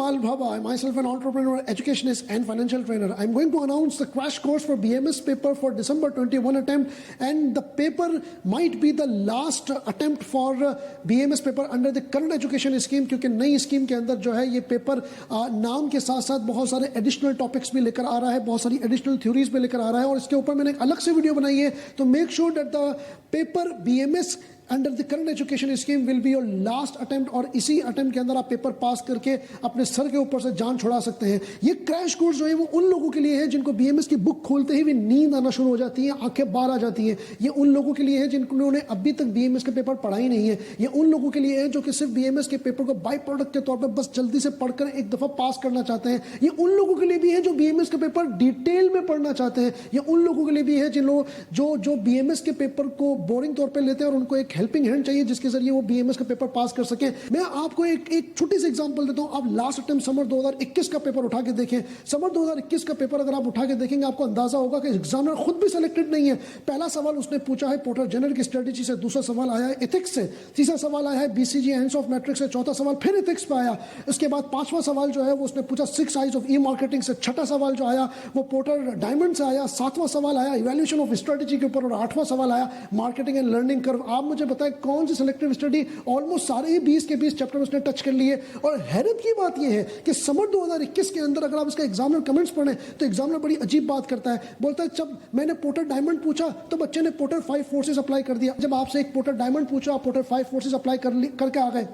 Gopal Bhava, myself an entrepreneur, educationist and financial trainer. I'm going to announce the crash course for BMS paper for December 21 attempt, and the paper might be the last attempt for BMS paper under the current education scheme, क्योंकि नई scheme के अंदर जो है ये paper नाम के साथ साथ बहुत सारे एडिशनल टॉपिक्स भी लेकर आ रहा है, बहुत सारी एडिशनल थ्योरीज भी लेकर आ रहा है, और इसके ऊपर मैंने एक अलग से वीडियो बनाई है. तो make sure that the paper BMS under the current education scheme will be your last attempt, और इसी अटेम्प्ट के अंदर आप पेपर पास करके अपने सर के ऊपर से जान छुड़ा सकते हैं. ये क्रैश कोर्स जो है वो उन लोगों के लिए है जिनको BMS की बुक खोलते ही भी नींद आना शुरू हो जाती है, आंखें बाहर आ जाती हैं. ये उन लोगों के लिए है जिन्होंने अभी तक BMS के पेपर पढ़ा ही नहीं है. ये उन लोगों के लिए है जो कि सिर्फ BMS के पेपर को बाई प्रोडक्ट के तौर पर बस जल्दी से पढ़कर एक दफा पास करना चाहते हैं. ये उन लोगों के लिए भी है जो BMS के पेपर डिटेल में पढ़ना चाहते हैं. ये उन लोगों के लिए भी है जिन लोग जो BMS के पेपर को बोरिंग तौर पर लेते हैं और उनको एक हेल्पिंग हैंड चाहिए जिसके जरिए वो BMS का पेपर पास कर सके. मैं आपको एक छोटी सी एग्जांपल देता हूं. आप लास्ट अटेम्प्ट समर 2021 का पेपर उठा के देखें. समर 2021 का पेपर अगर आप उठा के देखेंगे आपको अंदाजा होगा कि एग्जामिनर खुद भी सिलेक्टेड नहीं है. पहला सवाल उसने पूछा है पोर्टर जनरल की स्ट्रेटेजी से, दूसरा सवाल आया है एथिक्स से, तीसरा सवाल आया है BCG एंड्स ऑफ मैट्रिक्स से, चौथा सवाल फिर एथिक्स पे आया. उसके बाद पांचवा सवाल जो है वो उसने पूछा 6 आइज ऑफ ई-मार्केटिंग से, छठा सवाल जो आया वो पोर्टर डायमंड से आया, सातवां सवाल आया इवैल्यूएशन ऑफ स्ट्रेटेजी के ऊपर, और आठवां सवाल आया मार्केटिंग एंड लर्निंग कर्व. आप मुझे बताएं कौन सी सिलेक्टिव स्टडी? ऑलमोस्ट सारे ही 20 के 20 चैप्टर उसने टच कर लिए. और हैरत की बात यह है कि समर 2021 के अंदर अगर आप इसका एग्जामिनर कमेंट्स पढ़ें तो एग्जामिनर बड़ी अजीब बात करता है. बोलता है जब मैंने पोर्टर डायमंड पूछा तो बच्चे ने पोर्टर 5 फोर्सेस अप्लाई कर दिया. जब आपसे एक पोर्टर डायमंड पूछा आप पोर्टर 5 फोर्सेस अप्लाई करके आ गए.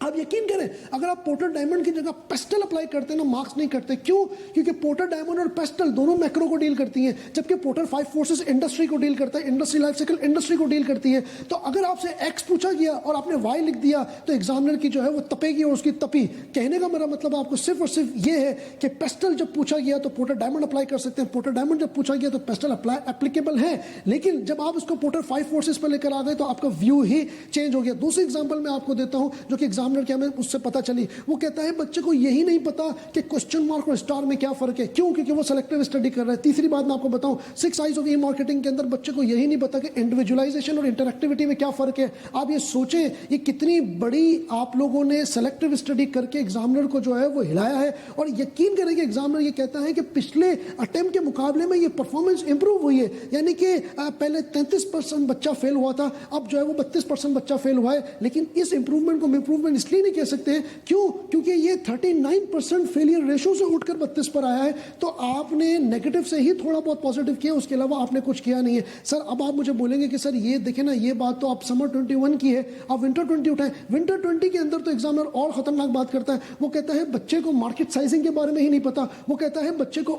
आप यकीन करें अगर आप पोर्टर डायमंड की जगह पेस्टल अप्लाई करते हैं ना मार्क्स नहीं करते. क्यों? क्योंकि पोर्टर डायमंड और पेस्टल दोनों मैक्रो को डील करती हैं, जबकि पोर्टर 5 फोर्सेस इंडस्ट्री को डील करता है, इंडस्ट्री लाइफ साइकिल इंडस्ट्री को डील करती है. तो अगर आपसे एक्स पूछा गया और आपने वाई लिख दिया तो एग्जामिनर की जो है वो तपेगी और उसकी तपी. कहने का मेरा मतलब आपको सिर्फ और सिर्फ ये है कि पेस्टल जब पूछा गया तो पोर्टर डायमंड अप्लाई कर सकते हैं, पोर्टर डायमंड जब पूछा गया तो पेस्टल अप्लाई एप्लीकेबल है. लेकिन जब आप इसको पोर्टर 5 फोर्सेस पर लेकर आ गए तो आपका व्यू ही चेंज हो गया. दूसरी एग्जाम्पल मैं आपको देता हूं जो कि एग्जामिनर के हमें उससे पता चली. वो कहता है बच्चे को यही नहीं पता कि क्वेश्चन मार्क और स्टार में क्या फर्क है. क्यों? क्योंकि वो सिलेक्टिव स्टडी कर रहा है. तीसरी बात मैं आपको बताऊं 6 आइज ऑफ ई-मार्केटिंग के अंदर बच्चे को यही नहीं पता कि इंडिविजुअलाइजेशन और इंटरएक्टिविटी में क्या फर्क है. आप ये सोचें ये कितनी बड़ी आप लोगों ने सिलेक्टिव स्टडी करके एग्जामिनर को जो है वो हिलाया है. और यकीन करें कि एग्जामिनर ये कहता है कि पिछले अटेम्प्ट के मुकाबले में ये परफॉर्मेंस इंप्रूव हुई है. यानी कि पहले 33% बच्चा फेल हुआ था, अब जो है वो 32% बच्चा फेल हुआ है. लेकिन इस इंप्रूवमेंट को इंप्रूवमेंट इसलिए नहीं कह सकते. क्यों? क्योंकि ये 39% फेलियर रेशो से उठकर 32 पर आया है. तो आपने नेगेटिव से ही थोड़ा बहुत पॉजिटिव किया, उसके अलावा आपने कुछ किया नहीं है. सर अब आप मुझे बोलेंगे कि सर ये देखें ना ये बात तो आप समर 21 की है, आप विंटर 20 उठाएं. विंटर 20 के अंदर तो एग्जामिनर और खतरनाक बात करता है. वो कहता है बच्चे को मार्केट साइजिंग के बारे में ही नहीं पता. वो कहता है बच्चे को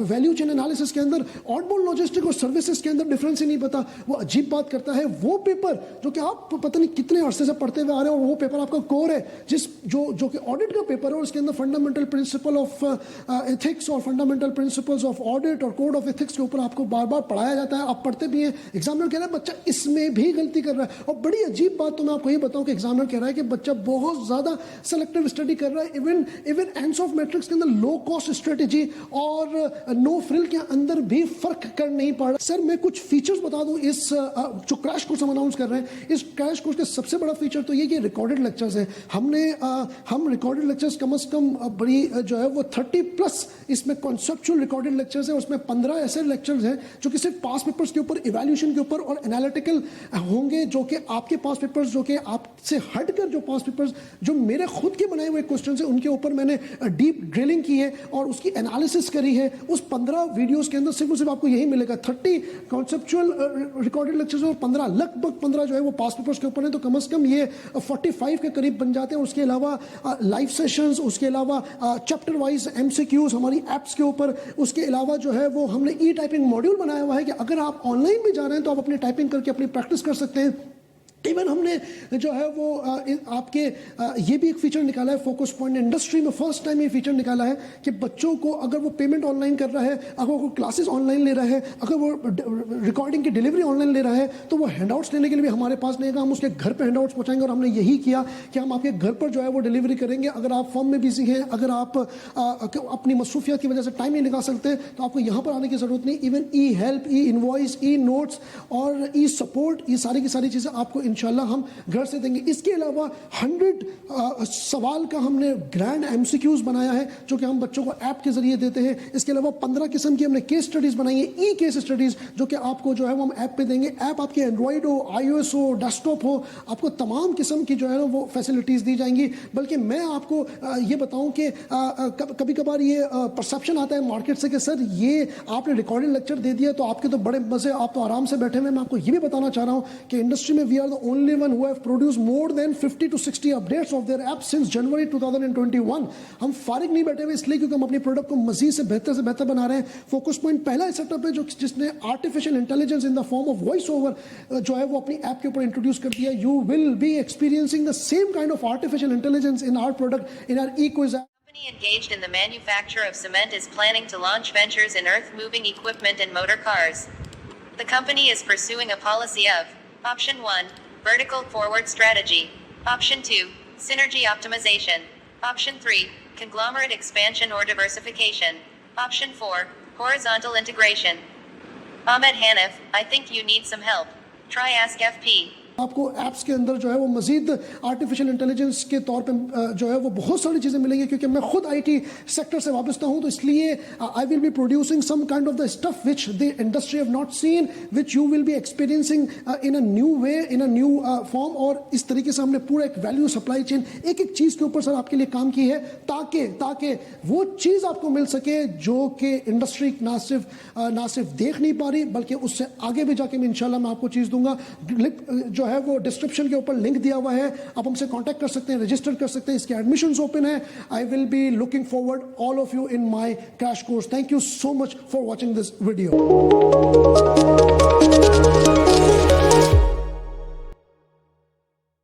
वैल्यू चेन एनालिसिस के अंदर आउटबाउंड लॉजिस्टिक और सर्विसेज के अंदर डिफरेंस ही नहीं पता. वो अजीब बात करता है. वो पेपर जो कि आप पता नहीं कितने अरसे से पढ़ते हुए आ रहे हैं और वो पेपर आपका कोर है, जो कि ऑडिट का पेपर है, और उसके अंदर फंडामेंटल प्रिंसिपल ऑफ एथिक्स और फंडामेंटल प्रिंसिपल्स ऑफ ऑडिट और कोड ऑफ एथिक्स के ऊपर आपको बार बार पढ़ाया जाता है. आप पढ़ते भी हैं. एग्जामिनर कह रहा है बच्चा इसमें भी गलती कर रहा है. और बड़ी अजीब बात तो मैं आपको ये बताऊं कि एग्जामिनर कह रहा है कि बच्चा बहुत ज्यादा सेलेक्टिव स्टडी कर रहा है. इवन एंड्स ऑफ मैट्रिक्स के अंदर लो कॉस्ट स्ट्रेटेजी और नो फ्रिल के अंदर भी फर्क कर नहीं पा रहा. सर मैं कुछ फीचर्स बता दूं इस जो क्रैश कोर्स हम अनाउंस कर रहे हैं. इस क्रैश कोर्स का सबसे बड़ा फीचर तो ये कि रिकॉर्डेड लेक्चर्स है. हम रिकॉर्डेड लेक्चर्स कम से कम बड़ी जो है वो 30+ इसमें कॉन्सेप्चुअल रिकॉर्डेड लेक्चर्स है. उसमें 15 ऐसे लेक्चर्स हैं जो कि सिर्फ पास पेपर्स के ऊपर, इवैल्यूएशन के ऊपर और एनालिटिकल होंगे, जो कि आपके पास पेपर्स जो कि आपसे हटकर जो पास पेपर्स जो मेरे खुद के बनाए हुए क्वेश्चन है उनके ऊपर मैंने डीप ड्रिलिंग की है और उसकी एनालिसिस करी है. उस 15 वीडियोस के अंदर सिर्फ और सिर्फ आपको यही मिलेगा. 30 कॉन्सेप्चुअल रिकॉर्डेड लेक्चर्स और 15 लगभग 15 जो है वो पास पेपर्स के ऊपर है. तो कम से कम ये 45 के करीब बन जाते हैं. उसके अलावा लाइव सेशंस, उसके अलावा चैप्टर वाइज MCQs हमारी एप्स के ऊपर. उसके अलावा जो है वो हमने ई टाइपिंग मॉड्यूल बनाया हुआ है कि अगर आप ऑनलाइन भी जा रहे हैं तो आप अपनी टाइपिंग करके अपनी प्रैक्टिस कर सकते हैं. इवन हमने जो है वो आपके ये भी एक फीचर निकाला है फोकस पॉइंट. इंडस्ट्री में फर्स्ट टाइम ये फीचर निकाला है कि बच्चों को अगर वो पेमेंट ऑनलाइन कर रहा है, अगर वो क्लासेस ऑनलाइन ले रहा है, अगर वो रिकॉर्डिंग की डिलीवरी ऑनलाइन ले रहा है तो वो हैंडआउट्स लेने के लिए भी हमारे पास नहीं है. हम उसके घर पे हैंडआउट्स पहुंचाएंगे और हमने यही किया कि हम आपके घर पर जो है वो डिलीवरी करेंगे. अगर आप फॉर्म में बिजी हैं, अगर आप अपनी मसरूफियत की वजह से टाइम नहीं निकाल सकते तो आपको यहाँ पर आने की जरूरत नहीं. इवन ई हेल्प, ई इनवॉइस, ई नोट्स और ई सपोर्ट, ये सारी की सारी चीज़ें आपको इंशाल्लाह हम घर से देंगे। इसके अलावा 100 सवाल का हमने ग्रैंड MCQs बनाया है जो कि हम बच्चों को ऐप के जरिए देते हैं। इसके अलावा 15 किस्म की हमने केस स्टडीज बनाई है, ई केस स्टडीज, जो कि आपको जो है वो हम ऐप पे देंगे। ऐप आपके एंड्रॉइड हो, iOS हो, डेस्कटॉप हो, आपको तमाम किस्म की जो है ना वो फैसिलिटीज़ दी जाएंगी। बल्कि मैं आपको ये बताऊं कि कभी कभार ये परसेप्शन आता है मार्केट से कि सर ये आपने रिकॉर्डेड लेक्चर दे दिया तो आपके तो बड़े मजे, आप तो आराम से बैठे हुए। मैं आपको ये भी बताना चाह रहा हूं कि इंडस्ट्री में we are the only one who have produced more than 50 to 60 updates of their app since January 2021। हम फारिग नहीं बैठे हुए इसलिए क्योंकि हम अपनी प्रोडक्ट को मजीद से बेहतर बना रहे हैं। फोकस पॉइंट पहला सेटअप है जो जिसने artificial intelligence in the form of voice over जो है वो अपनी ऐप के ऊपर इंट्रोड्यूस कर दिया। You will be experiencing the same kind of artificial intelligence in our product, in our eQuiz app. Company engaged in the manufacture of cement is planning to launch ventures in earth-moving equipment and motor cars. The company is pursuing a policy of Option 1, vertical forward strategy. Option 2, synergy optimization. Option 3, conglomerate expansion or diversification. Option 4, horizontal integration. Ahmed Hanif, I think you need some help. Try Ask FP. आपको apps के अंदर जो है वो मजीद artificial intelligence के तौर पे जो है वो बहुत सारी चीज़ें मिलेंगी। क्योंकि मैं खुद IT सेक्टर से वाबस्ता हूँ तो इसलिए I will be producing some kind of the stuff which the industry have not seen, which you will be experiencing in a new way, in a new form. और इस तरीके से हमने पूरा एक वैल्यू सप्लाई चेन एक चीज़ के ऊपर सर आपके लिए काम की है ताकि वो चीज़ आपको मिल सके जो कि इंडस्ट्री ना सिर्फ देख नहीं पा रही बल्कि उससे आगे भी जाके मैं इंशाल्लाह मैं आपको चीज़ दूंगा। जो है वो डिस्क्रिप्शन के ऊपर लिंक दिया हुआ है, आप हमसे कांटेक्ट कर सकते हैं, रजिस्टर कर सकते हैं। इसके एडमिशंस ओपन है। आई will be looking forward all of you in my crash course. Thank you so much for watching this video.